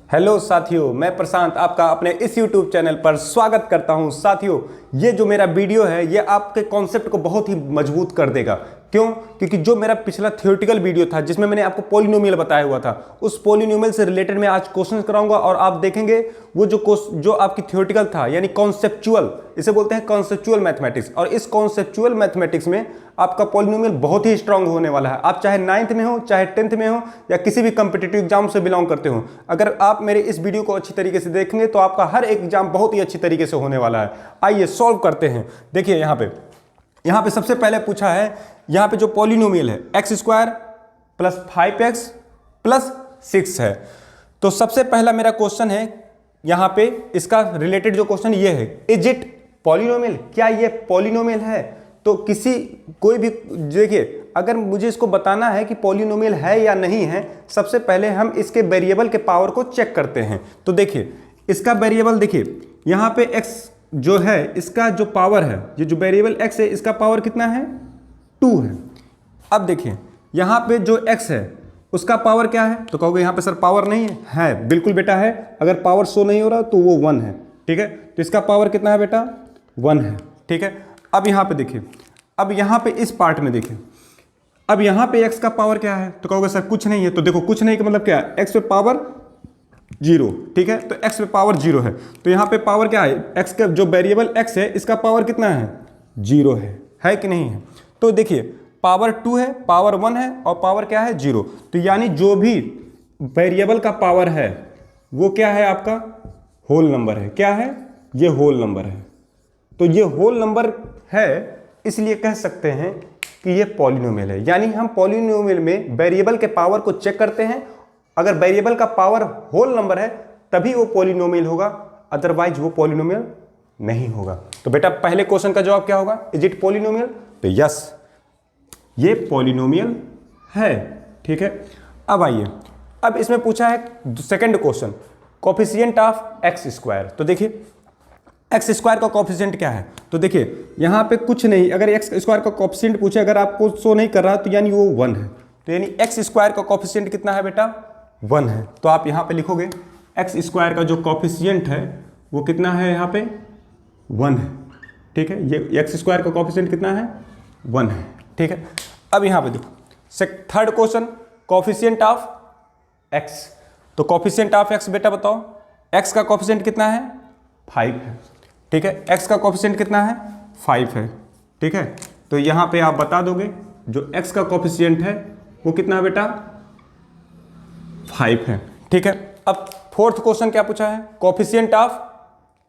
Hello साथियों, मैं प्रशांत आपका अपने इस YouTube चैनल पर स्वागत करता हूं। साथियों, ये जो मेरा वीडियो है ये आपके कॉन्सेप्ट को बहुत ही मजबूत कर देगा। क्यों? क्योंकि जो मेरा पिछला थ्योरेटिकल वीडियो था जिसमें मैंने आपको पॉलिनोमियल बताया हुआ था, उस पॉलिनोमियल से रिलेटेड मैं आज क्वेश्चन कराऊंगा और आप देखेंगे वो जो आपकी थ्योरेटिकल था यानी कॉन्सेप्चुअल, इसे बोलते हैं कॉन्सेप्चुअल मैथमेटिक्स। और इस कॉन्सेप्चुअल मैथमेटिक्स में आपका पॉलिनोमियल बहुत ही स्ट्रांग होने वाला है। आप चाहे 9th में हो, चाहे 10th में हो, या किसी भी कॉम्पिटिटिव एग्जाम से बिलोंग करते हो, अगर आप मेरे इस वीडियो को अच्छी तरीके से देखेंगे तो आपका हर एक एग्जाम बहुत ही अच्छी तरीके से होने वाला है। आइए सॉल्व करते हैं। देखिए यहाँ पे सबसे पहले पूछा है, यहाँ पे जो पॉलिनोमियल है x square plus 5x plus 6 है। तो सबसे पहला मेरा क्वेश्चन है यहाँ पे, इसका रिलेटेड जो क्वेश्चन ये है, इज इट पॉलिनोमियल? क्या ये पॉलिनोमियल है? तो कोई भी देखिए, अगर मुझे इसको बताना है कि पॉलिनोमियल है या नहीं है, सबसे पहले हम इसके वेरिएबल के पावर को चेक करते हैं। तो देखिए इसका वेरिएबल, देखिए यहाँ पे x जो है इसका जो पावर है, ये जो वेरिएबल x है इसका पावर कितना है? 2 है। अब देखिए यहाँ पे जो x है उसका पावर क्या है? तो कहोगे यहाँ पे सर पावर नहीं है। है बिल्कुल बेटा है। अगर पावर शो नहीं हो रहा तो वो 1 है। ठीक है, तो इसका पावर कितना है बेटा? 1 है। ठीक है, अब यहाँ पे देखिए, अब यहाँ पे इस पार्ट में देखिए, अब यहाँ पे x का पावर क्या है? तो कहोगे सर कुछ नहीं है। तो देखो कुछ नहीं का मतलब क्या है? x पे पावर 0। ठीक है, तो x पे पावर 0 है। तो यहाँ पे पावर क्या है? x का जो वेरिएबल x है इसका पावर कितना है? 0 है कि नहीं है? तो देखिए पावर 2 है, पावर 1 है और पावर क्या है? 0। तो यानी जो भी वेरिएबल का पावर है वो क्या है? आपका होल नंबर है। क्या है? ये होल नंबर है। तो ये होल नंबर है, इसलिए कह सकते हैं कि ये पॉलिनोमियल है। यानी हम पॉलिनोमियल में वेरिएबल के पावर को चेक करते हैं। अगर वेरिएबल का पावर होल नंबर है तभी वो पॉलिनोमियल होगा, अदरवाइज वो पॉलिनोमियल नहीं होगा। तो बेटा पहले क्वेश्चन का जवाब क्या होगा? Is it polynomial? तो यस, ये पॉलिनोमियल है। ठीक है, अब आइए, अब इसमें पूछा है second question, coefficient of x square. तो देखिए एक्स स्क्वायर का कोफिशिएंट क्या है? तो देखिए यहाँ पे कुछ नहीं, अगर एक्स स्क्वायर का कोफिशिएंट पूछे, अगर आपको शो नहीं कर रहा तो यानी वो 1 है। तो यानी एक्स स्क्वायर का कोफिशिएंट कितना है बेटा? 1 है। तो आप यहाँ पे लिखोगे एक्स स्क्वायर का जो कोफिशिएंट है वो कितना है? यहाँ पे 1 है। ठीक है, ये एक्स स्क्वायर का कोफिशिएंट कितना है? 1 है। ठीक है, अब यहाँ पे देखो third question, coefficient of x. तो कोफिशिएंट ऑफ एक्स बेटा बताओ, एक्स का कोफिशिएंट कितना है? 5 है। ठीक है, x का कोफिशिएंट कितना है? 5 है। ठीक है, तो यहाँ पे आप बता दोगे जो x का कोफिशिएंट है वो कितना है बेटा? 5 है। ठीक है, अब फोर्थ क्वेश्चन क्या पूछा है? Coefficient of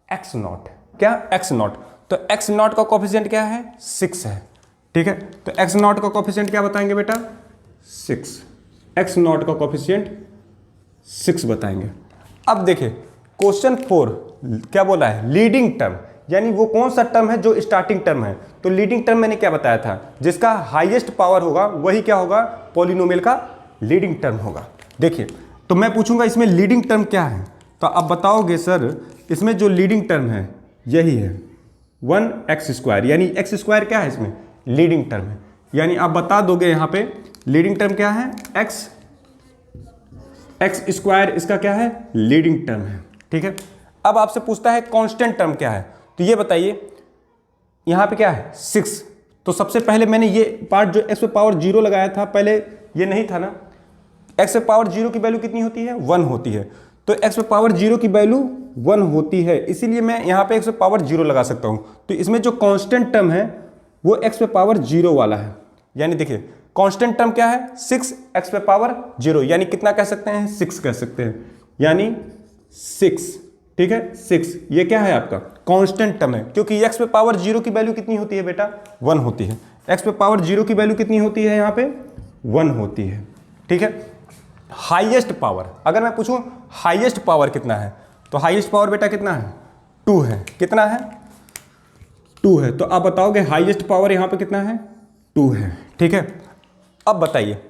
x not. क्या? x not. तो x नॉट का कोफिशिएंट क्या है? 6 है। ठीक है, तो x नॉट का कोफिशिएंट क्या बताएंगे बेटा? 6। x नॉट का कोफिशिएंट 6 बताएंगे। अब देखिए क्वेश्चन 4 क्या बोला है? लीडिंग टर्म, यानी वो कौन सा टर्म है जो स्टार्टिंग टर्म है। तो लीडिंग टर्म मैंने क्या बताया था? जिसका हाईएस्ट पावर होगा वही क्या होगा? पॉलिनोमियल का लीडिंग टर्म होगा। देखिए तो मैं पूछूंगा इसमें लीडिंग टर्म क्या है, तो आप बताओगे सर इसमें जो लीडिंग टर्म है यही है 1x स्क्वायर, यानी एक्स स्क्वायर क्या है इसमें? लीडिंग टर्म है। यानी आप बता दोगे यहाँ पे लीडिंग टर्म क्या है? एक्स स्क्वायर इसका क्या है? लीडिंग टर्म है। ठीक है, अब आपसे पूछता है कांस्टेंट टर्म क्या है। तो ये बताइए यहाँ पे क्या है? 6। तो सबसे पहले मैंने ये पार्ट जो x पे पावर 0 लगाया था, पहले ये नहीं था ना। x पे पावर 0 की वैल्यू कितनी होती है? 1 होती है। तो x पे पावर 0 की वैल्यू 1 होती है, इसीलिए मैं यहाँ पे x पे पावर 0 लगा सकता हूँ। तो इसमें जो कांस्टेंट टर्म है वो x पे पावर 0 वाला है। यानी देखिए कांस्टेंट टर्म क्या है? 6 x पे पावर 0, यानी कितना कह सकते हैं? 6 कह सकते हैं, यानी 6। ठीक है, 6 ये क्या है? आपका कांस्टेंट टर्म है, क्योंकि x पे पावर 0 की वैल्यू कितनी होती है बेटा? 1 होती है। x पे पावर 0 की वैल्यू कितनी होती है? यहाँ पे 1 होती है। ठीक है, हाईएस्ट पावर, अगर मैं पूछूं हाईएस्ट पावर कितना है, तो हाईएस्ट पावर बेटा कितना है? 2 है। कितना है? 2 है। तो आप बताओगे हाईएस्ट पावर यहाँ पे कितना है? 2 है। ठीक है, अब बताइए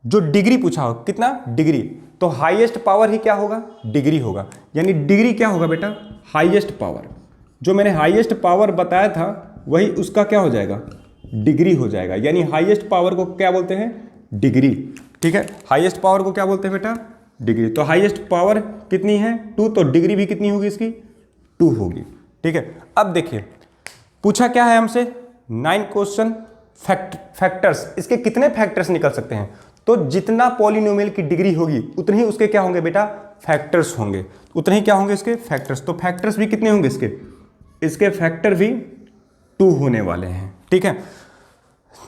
जो डिग्री पूछा हो, कितना डिग्री? तो हाईएस्ट पावर ही क्या होगा? डिग्री होगा। यानी डिग्री क्या होगा बेटा? Highest power. जो मैंने हाईएस्ट पावर बताया था वही उसका क्या हो जाएगा? डिग्री हो जाएगा। यानी हाईएस्ट पावर को क्या बोलते हैं? डिग्री। ठीक है, हाईएस्ट पावर को क्या बोलते हैं बेटा? डिग्री। तो हाईएस्ट पावर कितनी है 2, तो डिग्री भी कितनी होगी इसकी 2 होगी। ठीक है, अब देखिए पूछा क्या है हमसे 9 क्वेश्चन फैक्टर्स, इसके कितने फैक्टर्स निकल सकते हैं। तो जितना पॉलिनोमियल की डिग्री होगी उतने ही उसके क्या होंगे बेटा फैक्टर्स होंगे, उतने ही क्या होंगे इसके फैक्टर्स। तो फैक्टर्स भी कितने होंगे इसके फैक्टर भी 2 होने वाले हैं। ठीक है,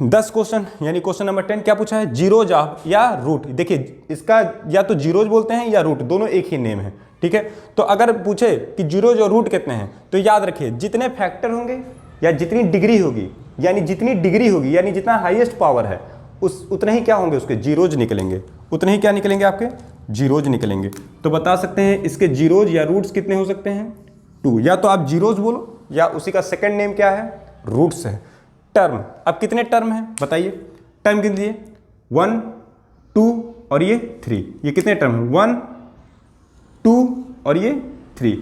10 क्वेश्चन यानी क्वेश्चन नंबर 10 क्या पूछा है, जीरोज ऑफ या रूट। देखिए इसका या तो जीरोज बोलते हैं या रूट, दोनों एक ही नेम है। ठीक है, तो अगर पूछे कि जीरोज और रूट कितने हैं तो याद रखिए जितने फैक्टर होंगे या जितनी डिग्री होगी यानी जितना हाईएस्ट पावर है उस उतने ही क्या होंगे उसके जीरोज निकलेंगे, उतने ही क्या निकलेंगे आपके जीरोज निकलेंगे। तो बता सकते हैं इसके जीरोज या रूट्स कितने हो सकते हैं 2, या तो आप जीरोज बोलो या उसी का सेकंड नेम क्या है रूट्स है। टर्म, अब कितने टर्म हैं बताइए, टर्म गिन दिए 1 2 और ये 3, ये कितने टर्म हैं 1 2 और ये 3,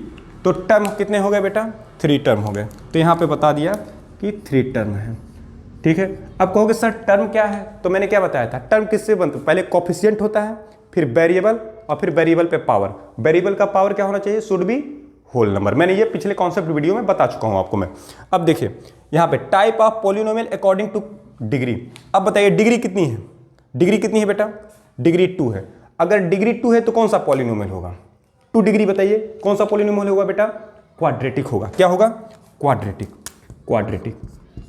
तो टर्म कितने हो गए बेटा 3 टर्म हो गए। तो यहाँ पे बता दिया कि 3 टर्म है। ठीक है, अब कहोगे सर टर्म क्या है, तो मैंने क्या बताया था टर्म किससे बनता है, पहले कोफिशिएंट होता है, फिर वेरिएबल और फिर वेरिएबल पे पावर। वेरिएबल का पावर क्या होना चाहिए, शुड बी होल नंबर। मैंने ये पिछले कॉन्सेप्ट वीडियो में बता चुका हूं आपको मैं। अब देखिए यहाँ पे type of polynomial according two degree. अब बताइए डिग्री कितनी है, डिग्री कितनी है बेटा, डिग्री 2 है। अगर डिग्री 2 है तो कौन सा पॉलिनोमियल होगा 2 डिग्री, बताइए कौन सा पॉलिनोमियल होगा बेटा, क्वाड्रेटिक होगा। क्या होगा, क्वाड्रेटिक। क्वाड्रेटिक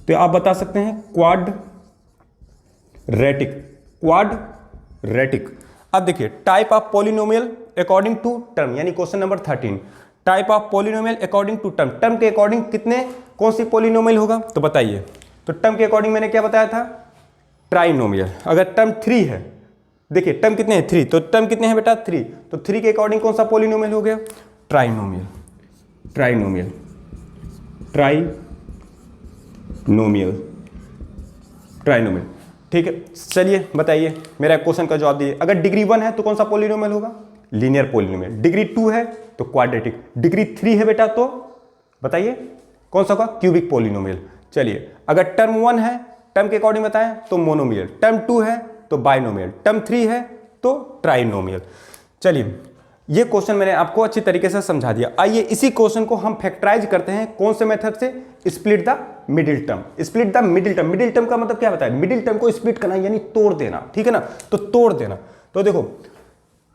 तो आप बता सकते हैं क्वाड्रेटिक, क्वाड्रेटिक। अब देखिए type of polynomial according to term, यानी question number 13, type of polynomial according to term. Term के अकॉर्डिंग कितने कौन सी पॉलिनोमियल होगा, तो बताइए। तो टर्म के अकॉर्डिंग मैंने क्या बताया था, ट्राइनोमियल। अगर टर्म 3 है, देखिए टर्म कितने हैं 3, तो टर्म कितने हैं बेटा 3, तो 3 के अकॉर्डिंग कौन सा पॉलिनोमियल हो गया, ट्राइनोमियल। Trinomial, trinomial, trinomial. ठीक है, चलिए बताइए मेरा क्वेश्चन का जवाब दिए। अगर डिग्री 1 है तो कौन सा पॉलिनोमियल होगा, लीनियर पॉलिनोमियल। डिग्री 2 है तो क्वाड्रेटिक, डिग्री 3 है बेटा तो बताइए कौन सा होगा, क्यूबिक पॉलिनोमियल। चलिए अगर टर्म 1 है, टर्म के अकॉर्डिंग बताएं तो मोनोमियल, टर्म 2 है तो बाइनोमियल, टर्म 3 है तो ट्राइनोमियल। चलिए ये क्वेश्चन मैंने आपको अच्छी तरीके से समझा दिया। आइए इसी क्वेश्चन को हम फैक्टराइज करते हैं, कौन से मेथड से, split the middle term. Split the middle term, middle term का मतलब क्या बताया, मिडिल टर्म को स्प्लिट करना यानी तोड़ देना। ठीक है ना, तो तोड़ देना। तो देखो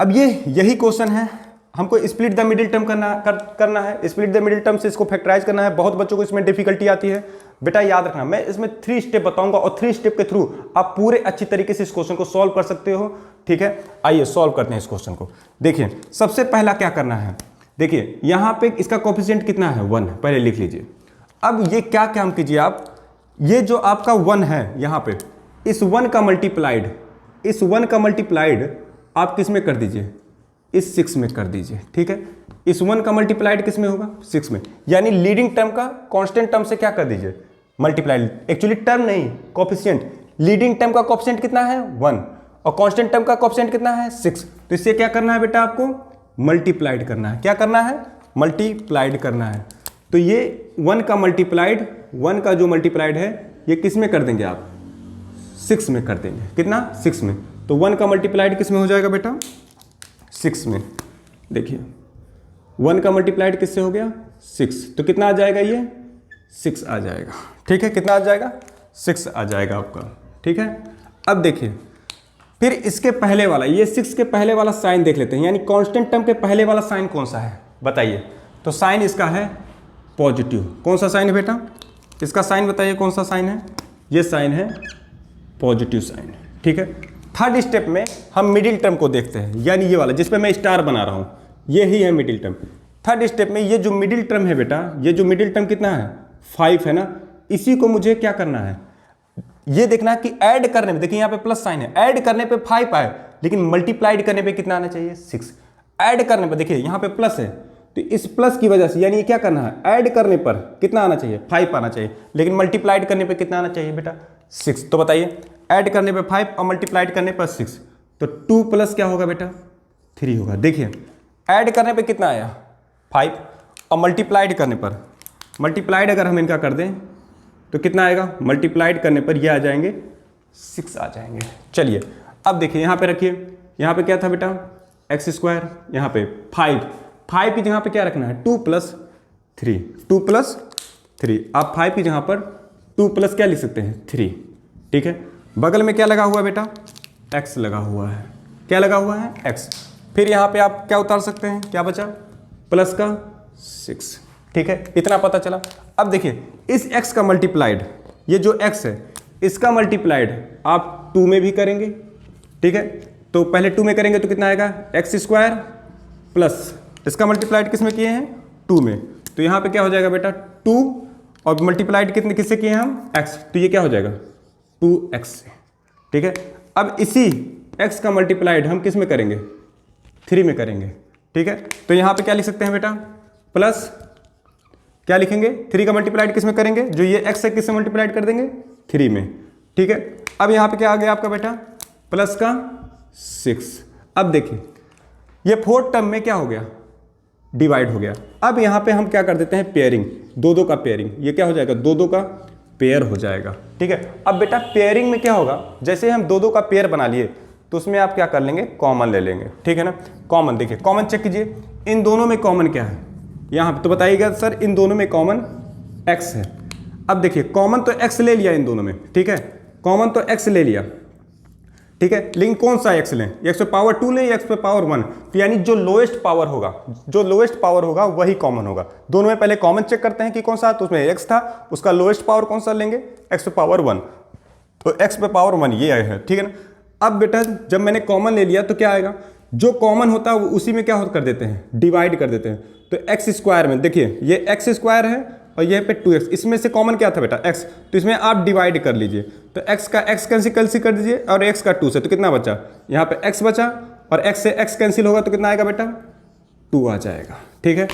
अब ये यही क्वेश्चन है, हमको स्प्लिट द मिडिल टर्म करना है, स्प्लिट द मिडिल टर्म से इसको फैक्टराइज करना है। बहुत बच्चों को इसमें डिफिकल्टी आती है बेटा, याद रखना मैं इसमें 3 स्टेप बताऊंगा और 3 स्टेप के थ्रू आप पूरे अच्छी तरीके से इस क्वेश्चन को सॉल्व कर सकते हो। ठीक है, आइए सॉल्व करते हैं इस क्वेश्चन को। देखिए सबसे पहला क्या करना है, देखिए यहां पे इसका कोफिशिएंट कितना है 1, पहले लिख लीजिए। अब ये क्या काम कीजिए आप, ये जो आपका 1 है यहां पे, इस 1 का मल्टीप्लाइड, इस 1 का मल्टीप्लाइड आप किस में कर दीजिए, इस 6 में कर दीजिए। ठीक है, इस 1 का मल्टीप्लाइड किस में होगा 6 में, यानी लीडिंग टर्म का कांस्टेंट टर्म से क्या कर दीजिए मल्टीप्लाइड, एक्चुअली टर्म नहीं कोफिशिएंट। लीडिंग टर्म का कोफिशिएंट कितना है 1 और कांस्टेंट टर्म का कोफिशिएंट कितना है 6, तो इससे क्या करना है बेटा आपको मल्टीप्लाइड करना है। क्या करना है, मल्टीप्लाइड करना है। तो ये 1 का मल्टीप्लाइड, 1 का जो मल्टीप्लाइड है ये किस में कर देंगे आप 6 में कर देंगे, कितना 6 में। तो 1 का मल्टीप्लाइड किस में हो जाएगा बेटा 6 में। देखिए 1 का मल्टीप्लाइड किससे हो गया 6, तो कितना आ जाएगा ये 6 आ जाएगा। ठीक है, कितना आ जाएगा 6 आ जाएगा आपका। ठीक है, अब देखिए फिर इसके पहले वाला, ये 6 के पहले वाला साइन देख लेते हैं, यानी कांस्टेंट टर्म के पहले वाला साइन कौन सा है बताइए। तो साइन इसका है पॉजिटिव। कौन सा साइन है बेटा, इसका साइन बताइए कौन सा साइन है, ये साइन है पॉजिटिव साइन। ठीक है, थर्ड स्टेप में हम मिडिल टर्म को देखते हैं, यानी ये वाला जिस पे मैं स्टार बना रहा हूँ ये ही है मिडिल टर्म। थर्ड स्टेप में ये जो मिडिल टर्म है बेटा, ये जो मिडिल टर्म कितना है 5 है ना, इसी को मुझे क्या करना है, ये देखना कि ऐड करने में, देखिए यहाँ पे प्लस साइन है, ऐड करने पे 5 आए लेकिन मल्टीप्लाइड करने पे कितना आना चाहिए 6। ऐड करने पे देखिए यहाँ पे प्लस है, तो इस प्लस की वजह से यानी क्या करना है, ऐड करने पर कितना आना चाहिए 5 आना चाहिए, लेकिन मल्टीप्लाइड करने पे कितना आना चाहिए बेटा 6। तो बताइए ऐड करने पे 5 और मल्टीप्लाइड करने पर 6, तो 2 प्लस क्या होगा बेटा 3 होगा। देखिए ऐड करने पे कितना आया 5 और मल्टीप्लाइड करने पर, मल्टीप्लाइड अगर हम इनका कर दें तो कितना आएगा, मल्टीप्लाइड करने पर ये आ जाएंगे 6 आ जाएंगे। चलिए अब देखिए यहाँ पे रखिए, यहाँ पे क्या था बेटा एक्स स्क्वायर, यहाँ पे 5 की जगह पे क्या रखना है 2 + 3, 2 + 3। आप 5 की जगह पर 2 प्लस क्या लिख सकते हैं 3, ठीक है। बगल में क्या लगा हुआ है बेटा, x लगा हुआ है, क्या लगा हुआ है x। फिर यहाँ पे आप क्या उतार सकते हैं, क्या बचा प्लस का 6, ठीक है। इतना पता चला। अब देखिए इस x का मल्टीप्लाइड, ये जो x है इसका मल्टीप्लाइड आप 2 में भी करेंगे, ठीक है। तो पहले 2 में करेंगे तो कितना आएगा x² प्लस इसका मल्टीप्लाइड किस में किए हैं 2 में, तो यहाँ पे क्या हो जाएगा बेटा 2 और मल्टीप्लाइड कितने किससे किए हैं हम x, तो ये क्या हो जाएगा 2x से, ठीक है। अब इसी x का मल्टीप्लाइड हम किस में करेंगे 3 में करेंगे, ठीक है। तो यहाँ पे क्या लिख सकते हैं बेटा प्लस क्या लिखेंगे 3 का मल्टीप्लाइड किस में करेंगे, जो ये x है किससे मल्टीप्लाइड कर देंगे 3 में, ठीक है। अब यहाँ पे क्या आ गया आपका बेटा प्लस का 6। अब देखिए ये 4th टर्म में क्या हो गया डिवाइड हो गया। अब यहाँ पे हम क्या कर देते हैं पेयरिंग, 2 का पेयरिंग, ये क्या हो जाएगा 2 का पेयर हो जाएगा, ठीक है। अब बेटा पेयरिंग में क्या होगा, जैसे हम 2 का पेयर बना लिए तो उसमें आप क्या कर लेंगे कॉमन ले लेंगे, ठीक है ना। कॉमन देखिए, कॉमन चेक कीजिए इन दोनों में कॉमन क्या है, यहाँ पे तो बताइएगा सर इन दोनों में कॉमन x है। अब देखिए कॉमन तो x ले लिया इन दोनों में, ठीक है, कॉमन तो x ले लिया, ठीक है। लेकिन कौन सा x लें, x पे पावर 2 लें या x पे पावर 1, तो यानी जो लोएस्ट पावर होगा, जो लोएस्ट पावर होगा वही कॉमन होगा। दोनों में पहले कॉमन चेक करते हैं कि कौन सा, तो उसमें x था, उसका लोएस्ट पावर कौन सा लेंगे x पे पावर 1, तो x पे पावर 1 ये है, ठीक है ना। अब बेटा जब मैंने कॉमन ले लिया तो क्या आएगा, जो कॉमन होता है उसी में क्या कर देते हैं डिवाइड कर देते हैं। तो x² में देखिए ये x² है और ये पे 2x, इसमें से कॉमन क्या था बेटा x, तो इसमें आप डिवाइड कर लीजिए, तो x का x कैंसिल कर दीजिए और x का 2 से, तो कितना बचा यहाँ पे x बचा और x से x कैंसिल होगा तो कितना आएगा बेटा 2 आ जाएगा, ठीक है।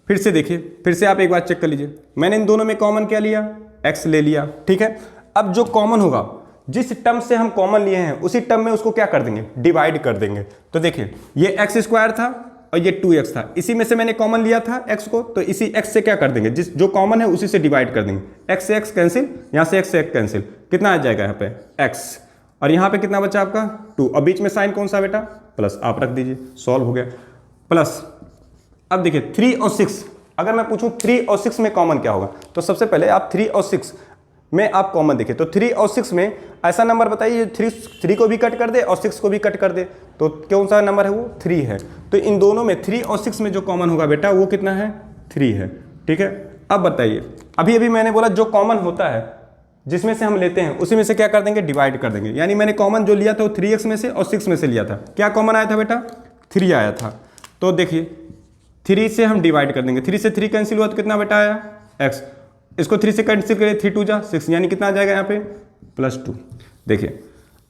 फिर से देखिए, फिर से आप एक बार चेक कर लीजिए, मैंने इन दोनों में कॉमन क्या लिया x ले लिया, ठीक है। अब जो कॉमन होगा, जिस टर्म से हम कॉमन लिए हैं उसी टर्म में उसको क्या कर देंगे डिवाइड कर देंगे। तो देखिए ये x² था और ये 2x था, इसी में से मैंने कॉमन लिया था x को, तो इसी x से क्या कर देंगे, जिस जो कॉमन है उसी से डिवाइड कर देंगे। x से x कैंसिल, यहाँ से x से x कैंसिल, कितना आ जाएगा यहाँ पे x, और यहाँ पे कितना बचा आपका 2, और बीच में साइन कौन सा बेटा प्लस, आप रख दीजिए, सॉल्व हो गया प्लस। अब देखिए 3 और 6, अगर मैं पूछूं 3 और 6 में कॉमन क्या होगा, तो सबसे पहले आप 3 और 6 में आप कॉमन देखिए, तो 3 और 6 में ऐसा नंबर बताइए 3 को भी कट कर दे और 6 को भी कट कर दे, तो कौन सा नंबर है वो 3 है। तो इन दोनों में 3 और 6 में जो कॉमन होगा बेटा वो कितना है 3 है, ठीक है। अब बताइए अभी अभी मैंने बोला जो कॉमन होता है जिसमें से हम लेते हैं उसी में से क्या कर देंगे डिवाइड कर देंगे, यानी मैंने कॉमन जो लिया था वो 3x में से और 6 में से लिया था, क्या कॉमन आया था बेटा 3 आया था। तो देखिए 3 से हम डिवाइड कर देंगे, 3 से 3 कैंसिल हुआ तो कितना बेटा आया x, इसको 3 से कैंसिल करिए 3 2 जा 6, यानी कितना आ जाएगा यहाँ पे +2। देखिए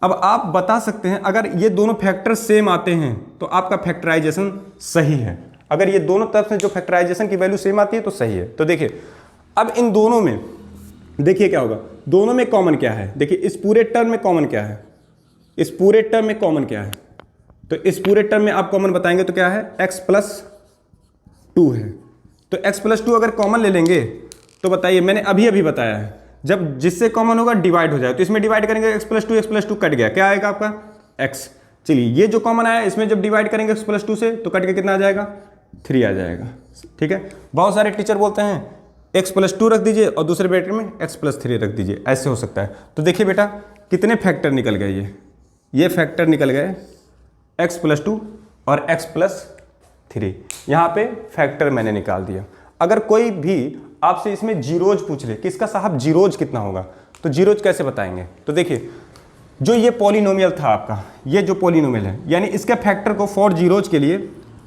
अब आप बता सकते हैं अगर ये दोनों फैक्टर सेम आते हैं तो आपका फैक्टराइजेशन सही है, अगर ये दोनों तरफ से जो फैक्टराइजेशन की वैल्यू सेम आती है तो सही है। तो देखिए अब इन दोनों में देखिए क्या होगा, दोनों में कॉमन क्या है, देखिए इस पूरे टर्म में कॉमन क्या है, इस पूरे टर्म में कॉमन क्या है, तो इस पूरे टर्म में आप कॉमन बताएंगे तो क्या है x + 2 है। तो x + 2 अगर कॉमन ले लेंगे तो बताइए, मैंने अभी अभी बताया है जब जिससे कॉमन होगा डिवाइड हो जाए, तो इसमें डिवाइड करेंगे x + 2 कट गया, क्या आएगा आपका x। चलिए ये जो कॉमन आया इसमें जब डिवाइड करेंगे x + 2 से तो कट के कितना आ जाएगा 3 आ जाएगा, ठीक है। बहुत सारे टीचर बोलते हैं x + 2 रख दीजिए और दूसरे ब्रैकेट में x + 3 रख दीजिए, ऐसे हो सकता है। तो देखिए बेटा कितने फैक्टर निकल गए, ये फैक्टर निकल गए x + 2 और x + 3, यहाँ पे फैक्टर मैंने निकाल दिया। अगर कोई भी आपसे इसमें जीरोज पूछ ले कि इसका साहब जीरोज कितना होगा, तो जीरोज कैसे बताएंगे, तो देखिए जो ये पॉलिनोमियल था आपका, ये जो पॉलिनोमियल है यानी इसके फैक्टर को फॉर जीरोज के लिए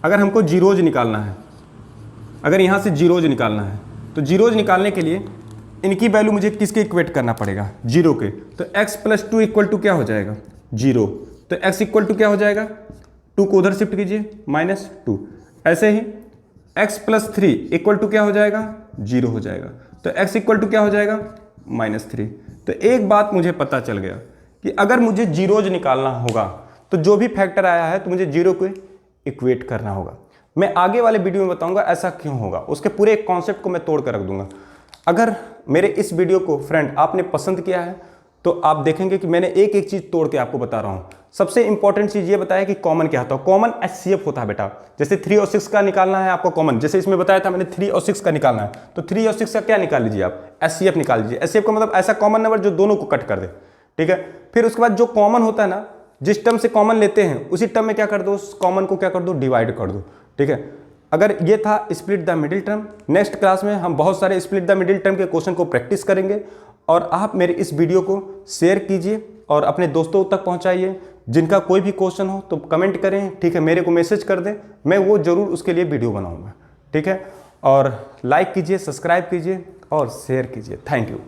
अगर हमको जीरोज निकालना है, अगर यहाँ से जीरोज निकालना है तो जीरोज निकालने के लिए इनकी वैल्यू मुझे किसके इक्वेट करना पड़ेगा 0 के, तो x + 2 = क्या हो जाएगा 0, तो x = क्या हो जाएगा 2 को उधर शिफ्ट कीजिए -2, ऐसे ही x + 3 = क्या हो जाएगा 0 हो जाएगा, तो x = क्या हो जाएगा -3। तो एक बात मुझे पता चल गया कि अगर मुझे जीरोज निकालना होगा तो जो भी फैक्टर आया है तो मुझे 0 को इक्वेट करना होगा। मैं आगे वाले वीडियो में बताऊंगा ऐसा क्यों होगा, उसके पूरे कॉन्सेप्ट को मैं तोड़ कर रख दूंगा। अगर मेरे इस वीडियो को फ्रेंड आपने पसंद किया है तो आप देखेंगे कि मैंने एक एक चीज़ तोड़ के आपको बता रहा हूँ। सबसे इंपॉर्टेंट चीज़ ये बताया कि कॉमन क्या होता है। कॉमन HCF होता है बेटा। जैसे 3 और 6 का निकालना है आपको कॉमन, जैसे इसमें बताया था मैंने 3 और 6 का निकालना है, तो 3 और 6 का क्या निकाल लीजिए आप, HCF निकाल लीजिए। HCF का मतलब ऐसा कॉमन नंबर जो दोनों को कट कर दे, ठीक है। फिर उसके बाद जो कॉमन होता है ना, जिस टर्म से कॉमन लेते हैं उसी टर्म में क्या कर दो, उस कॉमन को क्या कर दो, डिवाइड कर दो, ठीक है। अगर ये था split the middle term. Next class में हम बहुत सारे स्प्लिट द मिडिल टर्म के क्वेश्चन को प्रैक्टिस करेंगे। और आप मेरे इस वीडियो को शेयर कीजिए और अपने दोस्तों तक पहुंचाइए। जिनका कोई भी क्वेश्चन हो तो कमेंट करें, ठीक है, मेरे को मैसेज कर दें, मैं वो जरूर उसके लिए वीडियो बनाऊंगा, ठीक है। और लाइक कीजिए, सब्सक्राइब कीजिए और शेयर कीजिए। Thank you.